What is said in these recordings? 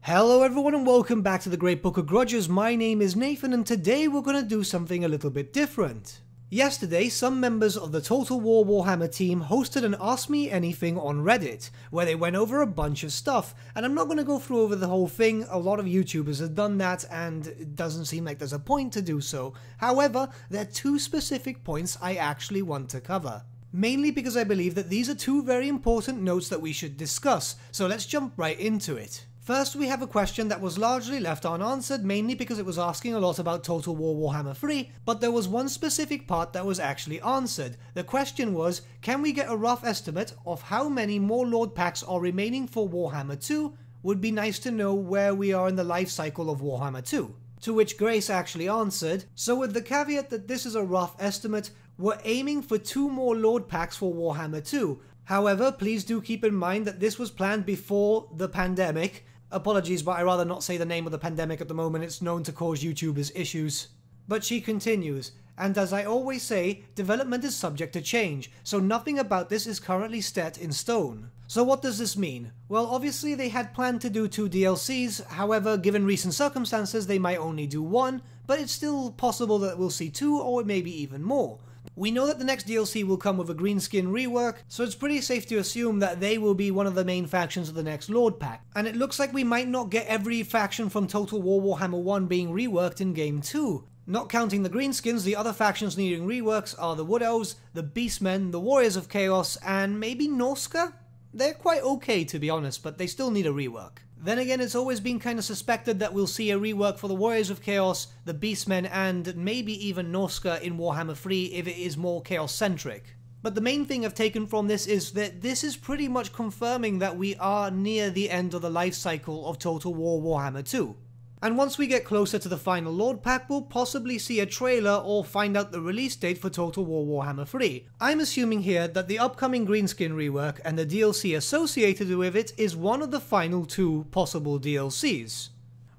Hello everyone and welcome back to the Great Book of Grudges. My name is Nathan and today we're going to do something a little bit different. Yesterday, some members of the Total War Warhammer team hosted an Ask Me Anything on Reddit, where they went over a bunch of stuff, and I'm not going to go through over the whole thing. A lot of YouTubers have done that and it doesn't seem like there's a point to do so. However, there are two specific points I actually want to cover. Mainly because I believe that these are two very important notes that we should discuss, so let's jump right into it. First, we have a question that was largely left unanswered, mainly because it was asking a lot about Total War Warhammer 3, but there was one specific part that was actually answered. The question was, can we get a rough estimate of how many more Lord packs are remaining for Warhammer 2? Would be nice to know where we are in the life cycle of Warhammer 2. To which Grace actually answered, so with the caveat that this is a rough estimate, we're aiming for 2 more Lord packs for Warhammer 2. However, please do keep in mind that this was planned before the pandemic. Apologies, but I'd rather not say the name of the pandemic at the moment. It's known to cause YouTubers issues. But she continues, and as I always say, development is subject to change, so nothing about this is currently set in stone. So what does this mean? Well, obviously they had planned to do 2 DLCs, however, given recent circumstances they might only do 1, but it's still possible that we'll see 2 or maybe even more. We know that the next DLC will come with a green skin rework, so it's pretty safe to assume that they will be one of the main factions of the next Lord Pack. And it looks like we might not get every faction from Total War Warhammer 1 being reworked in Game 2. Not counting the greenskins, the other factions needing reworks are the Wood Elves, the Beastmen, the Warriors of Chaos, and maybe Norska? They're quite okay to be honest, but they still need a rework. Then again, it's always been kind of suspected that we'll see a rework for the Warriors of Chaos, the Beastmen, and maybe even Norska in Warhammer 3 if it is more Chaos-centric. But the main thing I've taken from this is that this is pretty much confirming that we are near the end of the life cycle of Total War Warhammer 2. And once we get closer to the final Lord Pack, we'll possibly see a trailer or find out the release date for Total War Warhammer 3. I'm assuming here that the upcoming greenskin rework and the DLC associated with it is one of the final 2 possible DLCs.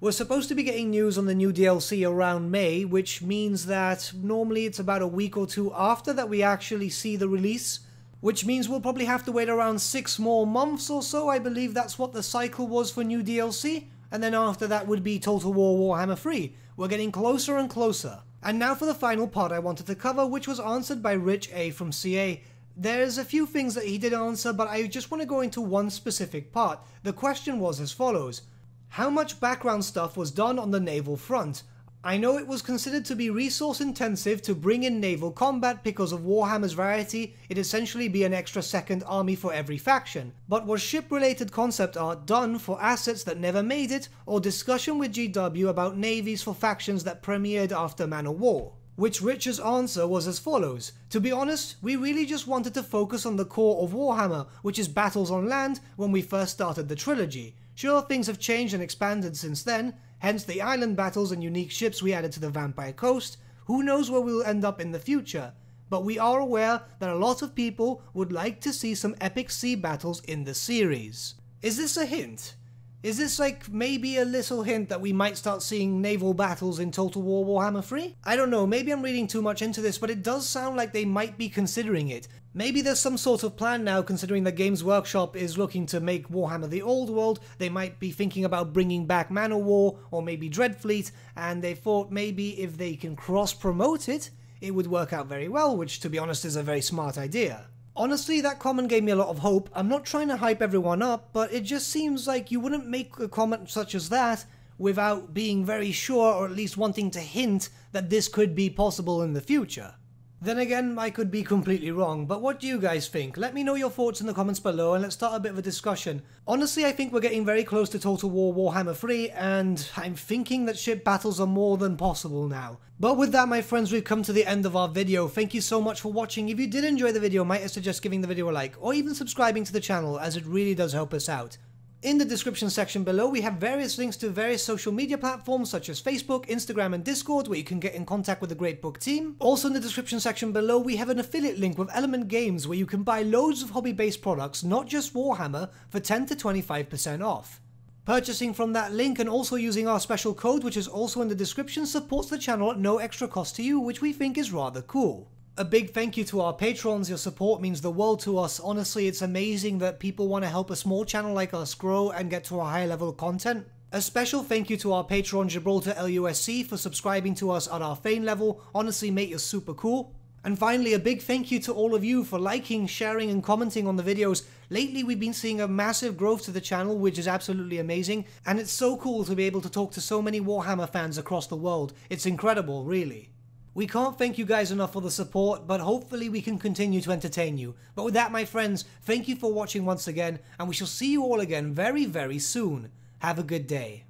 We're supposed to be getting news on the new DLC around May, which means that normally it's about a week or 2 after that we actually see the release. Which means we'll probably have to wait around 6 more months or so. I believe that's what the cycle was for new DLC. And then after that would be Total War Warhammer 3. We're getting closer and closer. And now for the final part I wanted to cover, which was answered by Rich A from CA. There's a few things that he did answer, but I just want to go into one specific part. The question was as follows. How much background stuff was done on the naval front? I know it was considered to be resource intensive to bring in naval combat because of Warhammer's variety, it'd essentially be an extra second army for every faction. But was ship related concept art done for assets that never made it, or discussion with GW about navies for factions that premiered after Man of War? Which Richard's answer was as follows. To be honest, we really just wanted to focus on the core of Warhammer, which is battles on land when we first started the trilogy. Sure, things have changed and expanded since then, hence the island battles and unique ships we added to the Vampire Coast. Who knows where we'll end up in the future, but we are aware that a lot of people would like to see some epic sea battles in the series. Is this a hint? Is this like maybe a little hint that we might start seeing naval battles in Total War Warhammer 3? I don't know, maybe I'm reading too much into this, but it does sound like they might be considering it. Maybe there's some sort of plan now, considering that Games Workshop is looking to make Warhammer the old world. They might be thinking about bringing back Man of War or maybe Dreadfleet, and they thought maybe if they can cross-promote it, it would work out very well, which to be honest is a very smart idea. Honestly, that comment gave me a lot of hope. I'm not trying to hype everyone up, but it just seems like you wouldn't make a comment such as that without being very sure or at least wanting to hint that this could be possible in the future. Then again, I could be completely wrong, but what do you guys think? Let me know your thoughts in the comments below and let's start a bit of a discussion. Honestly, I think we're getting very close to Total War Warhammer 3 and I'm thinking that ship battles are more than possible now. But with that, my friends, we've come to the end of our video. Thank you so much for watching. If you did enjoy the video, might I suggest giving the video a like or even subscribing to the channel, as it really does help us out. In the description section below, we have various links to various social media platforms such as Facebook, Instagram, and Discord, where you can get in contact with the Great Book team. Also in the description section below, we have an affiliate link with Element Games, where you can buy loads of hobby-based products, not just Warhammer, for 10 to 25% off. Purchasing from that link and also using our special code, which is also in the description, supports the channel at no extra cost to you, which we think is rather cool. A big thank you to our patrons. Your support means the world to us. Honestly, it's amazing that people want to help a small channel like us grow and get to a higher level of content. A special thank you to our patron Gibraltar LUSC for subscribing to us at our Fane level. Honestly, mate, you're super cool. And finally, a big thank you to all of you for liking, sharing, and commenting on the videos. Lately, we've been seeing a massive growth to the channel, which is absolutely amazing, and it's so cool to be able to talk to so many Warhammer fans across the world. It's incredible, really. We can't thank you guys enough for the support, but hopefully we can continue to entertain you. But with that, my friends, thank you for watching once again, and we shall see you all again very, very soon. Have a good day.